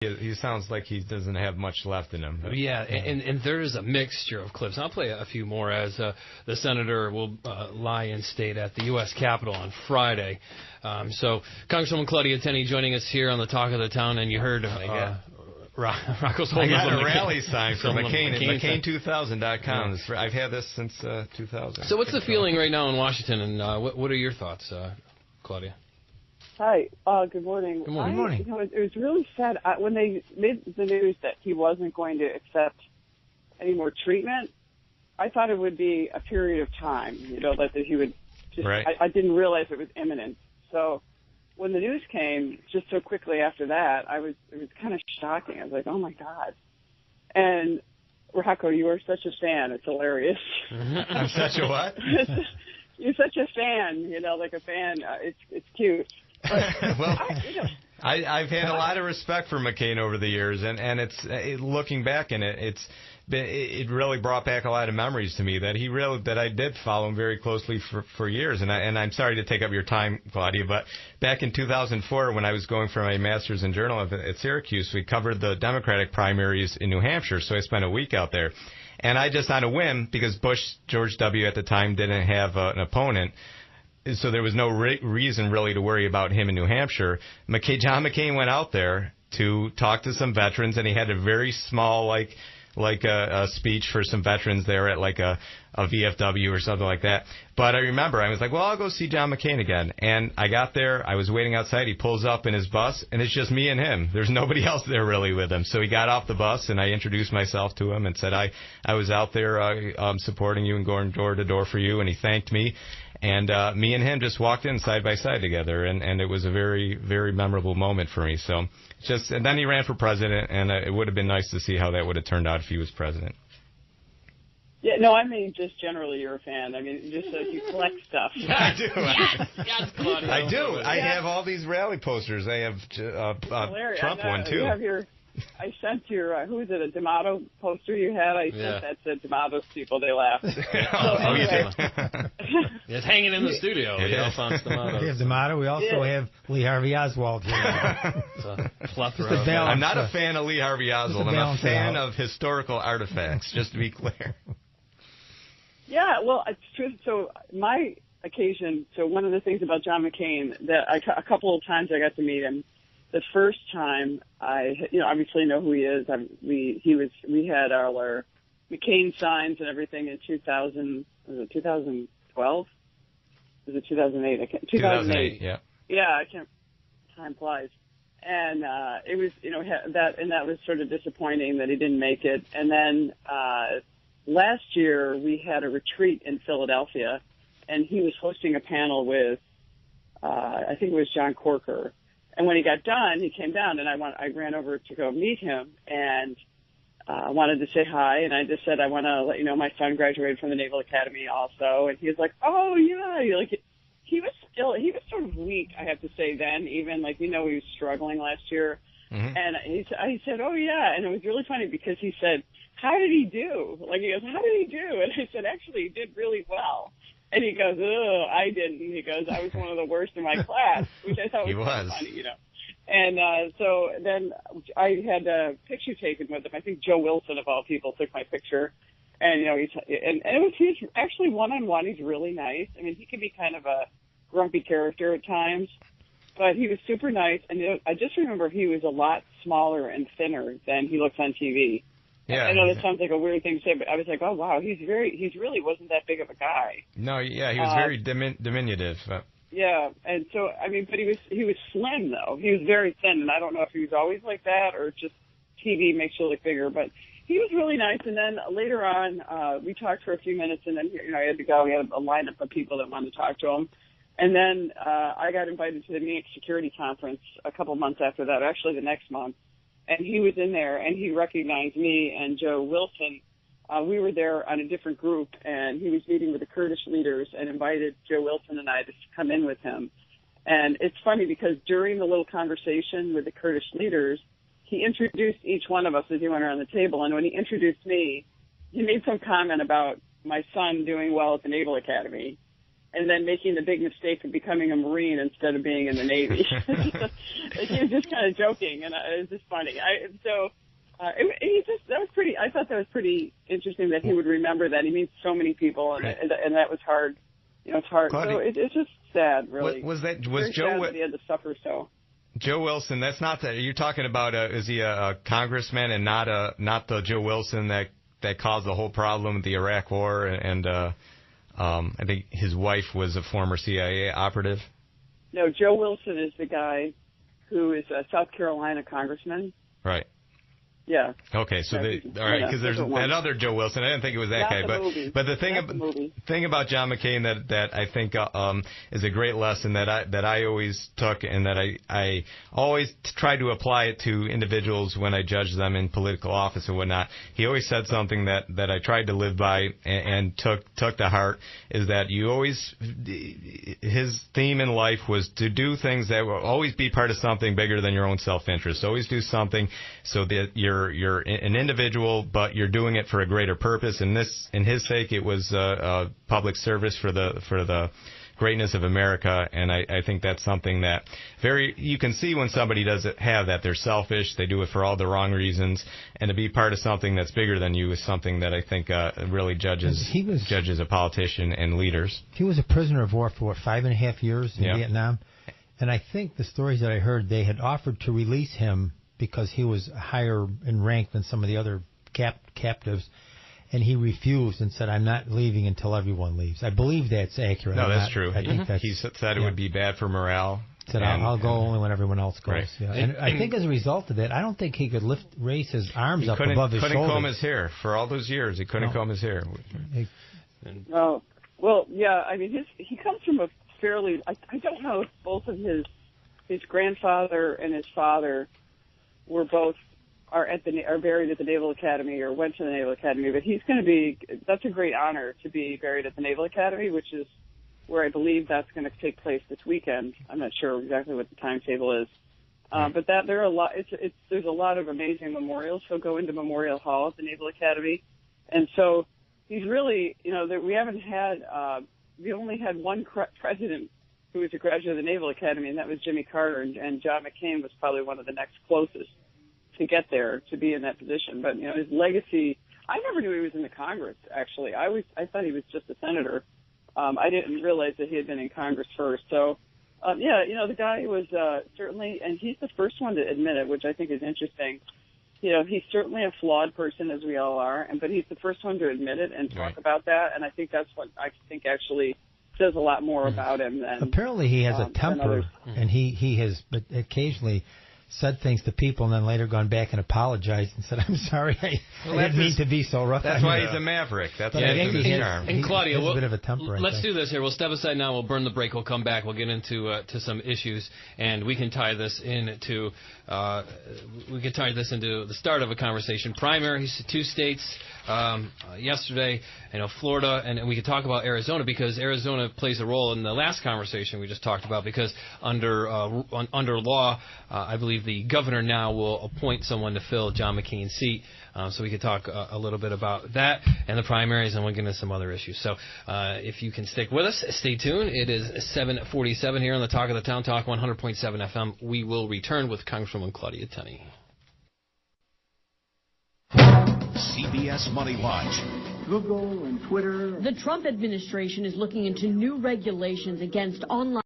He sounds like he doesn't have much left in him. Yeah, and there's a mixture of clips. I'll play a few more as the senator will lie in state at the U.S. Capitol on Friday. So Congresswoman Claudia Tenney joining us here on the Talk of the Town, and you heard Rocco's holding I got up a rally sign from McCain at McCain2000.com. Yeah. I've had this since 2000. So what's the feeling right now in Washington, and what are your thoughts, Claudia? Hi. Good morning. Good morning. It was really sad when they made the news that he wasn't going to accept any more treatment. I thought it would be a period of time, that he would just. Right. I didn't realize it was imminent. So when the news came just so quickly after that, it was kind of shocking. I was like, oh my God. And Rocco, you are such a fan. It's hilarious. I'm such a what? You're such a fan. Like a fan. It's cute. Well, I've had a lot of respect for McCain over the years, and it's looking back in it really brought back a lot of memories to me that I did follow him very closely for years. And I'm sorry to take up your time, Claudia, but back in 2004 when I was going for my master's in journalism at Syracuse, we covered the Democratic primaries in New Hampshire, so I spent a week out there. And I just on a whim, because George W. at the time didn't have an opponent, so there was no reason really to worry about him in New Hampshire. John McCain went out there to talk to some veterans, and he had a very small, like a speech for some veterans there at like a VFW or something like that. But I remember I was like, well, I'll go see John McCain again. And I got there. I was waiting outside. He pulls up in his bus, and it's just me and him. There's nobody else there really with him. So he got off the bus, and I introduced myself to him and said I was out there supporting you and going door to door for you. And he thanked me. And me and him just walked in side by side together, and it was a very, very memorable moment for me. So and then he ran for president, and it would have been nice to see how that would have turned out if he was president. Yeah, no, I mean, just generally you're a fan. I mean, just so you collect stuff. I do. Yes, Claudia. I do. I have all these rally posters. I have Trump one, too. You have I sent your, who is it, a D'Amato poster you had? I sent that to D'Amato's people. They laughed. You did? It's hanging in the studio. We have D'Amato. We also have Lee Harvey Oswald here. It's a plethora. I'm not a fan of Lee Harvey Oswald. I'm a fan of historical artifacts, just to be clear. Yeah, well, it's true. So my occasion, one of the things about John McCain that a couple of times I got to meet him. The first time I obviously know who he is. We had our McCain signs and everything in 2000. Was it 2012? Was it 2008? 2008. Yeah. Yeah, I can't. Time flies. And it was that was sort of disappointing that he didn't make it. And then last year we had a retreat in Philadelphia, and he was hosting a panel with I think it was John Corker. And when he got done, he came down, and I ran over to go meet him, and I wanted to say hi. And I just said, I want to let you know my son graduated from the Naval Academy also. And he was like, oh, yeah. He was sort of weak, I have to say, then, even he was struggling last year. Mm-hmm. And I said, oh, yeah. And it was really funny because he said, how did he do? He goes, how did he do? And I said, actually, he did really well. And he goes, oh, I didn't. He goes, I was one of the worst in my class, which I thought was funny, And so then I had a picture taken with him. I think Joe Wilson, of all people, took my picture. And, he's actually one-on-one. He's really nice. I mean, he can be kind of a grumpy character at times, but he was super nice. And I just remember he was a lot smaller and thinner than he looks on TV. Yeah. I know that sounds like a weird thing to say, but I was like, oh, wow, he's really wasn't that big of a guy. No, yeah, he was very diminutive. Yeah, and so, I mean, but he was slim, though. He was very thin, and I don't know if he was always like that or just TV makes you look bigger, but he was really nice. And then later on, we talked for a few minutes, and then, I had to go. We had a lineup of people that wanted to talk to him. And then I got invited to the Munich Security Conference a couple months after that, actually the next month. And he was in there, and he recognized me and Joe Wilson. We were there on a different group, and he was meeting with the Kurdish leaders and invited Joe Wilson and I to come in with him. And it's funny because during the little conversation with the Kurdish leaders, he introduced each one of us as he went around the table. And when he introduced me, he made some comment about my son doing well at the Naval Academy. and then making the big mistake of becoming a Marine instead of being in the Navy. He was just kind of joking, and it was just funny. That was pretty. I thought that was pretty interesting that he would remember that. He meets so many people, and that was hard. It's hard. Claudia, so it's just sad, really. Was Very Joe? Sad that he had to suffer so. Joe Wilson. That's not that. You're talking about. Is he a congressman and not the Joe Wilson that caused the whole problem with the Iraq War? And I think his wife was a former CIA operative. No, Joe Wilson is the guy who is a South Carolina congressman. Right. Yeah. Okay, so all right, because there's another Joe Wilson. I didn't think it was that guy, but the thing about John McCain that I think is a great lesson that I always took, and that I always try to apply it to individuals when I judge them in political office and whatnot. He always said something that I tried to live by and took to heart, is that you always, his theme in life was to do things that will always be part of something bigger than your own self-interest. Always do something so that you're an individual, but you're doing it for a greater purpose. In his sake, it was public service for the greatness of America, and I think that's something that you can see when somebody doesn't have that. They're selfish. They do it for all the wrong reasons, and to be part of something that's bigger than you is something that I think really judges a politician and leaders. He was a prisoner of war for 5.5 years in Vietnam, and I think the stories that I heard, they had offered to release him because he was higher in rank than some of the other captives, and he refused and said, "I'm not leaving until everyone leaves." I believe that's accurate. No, that's true. I think he said it would be bad for morale. Said, I'll go only when everyone else goes. Right. Yeah. And I think as a result of that, I don't think he could raise his arms up above his shoulders. Couldn't comb his hair for all those years. He couldn't comb his hair. Oh, well, yeah. I mean, he comes from a fairly. I don't know if both of his grandfather and his father were both are buried at the Naval Academy or went to the Naval Academy, but he's going to be. That's a great honor to be buried at the Naval Academy, which is where I believe that's going to take place this weekend. I'm not sure exactly what the timetable is, but there are a lot. There's a lot of amazing memorials. He'll go into Memorial Hall at the Naval Academy, and so he's really, we haven't had. We only had one president who was a graduate of the Naval Academy, and that was Jimmy Carter, and John McCain was probably one of the next closest to get there, to be in that position. But, his legacy, I never knew he was in the Congress, actually. I thought he was just a senator. I didn't realize that he had been in Congress first. So, the guy was certainly, and he's the first one to admit it, which I think is interesting. He's certainly a flawed person, as we all are, but he's the first one to admit it and talk about that, and I think that's what I think actually says a lot more about him than apparently he has a temper, and he has occasionally said things to people and then later gone back and apologized and said, "I'm sorry, I didn't mean to be so rough." That's why he's a maverick. That's his charm. And Claudia, he has a bit of a temper. Let's do this here. We'll step aside now. We'll burn the break. We'll come back. We'll get into some issues, and we can tie this into the start of a conversation. Primaries, 2 states yesterday. Florida, and we could talk about Arizona because Arizona plays a role in the last conversation we just talked about. Because under law, I believe the governor now will appoint someone to fill John McCain's seat. So we could talk a little bit about that and the primaries, and we'll get into some other issues. So if you can stick with us, stay tuned. It is 7:47 here on the Talk of the Town, Talk 100.7 FM. We will return with Congresswoman Claudia Tenney. CBS Money Watch. Google and Twitter. The Trump administration is looking into new regulations against online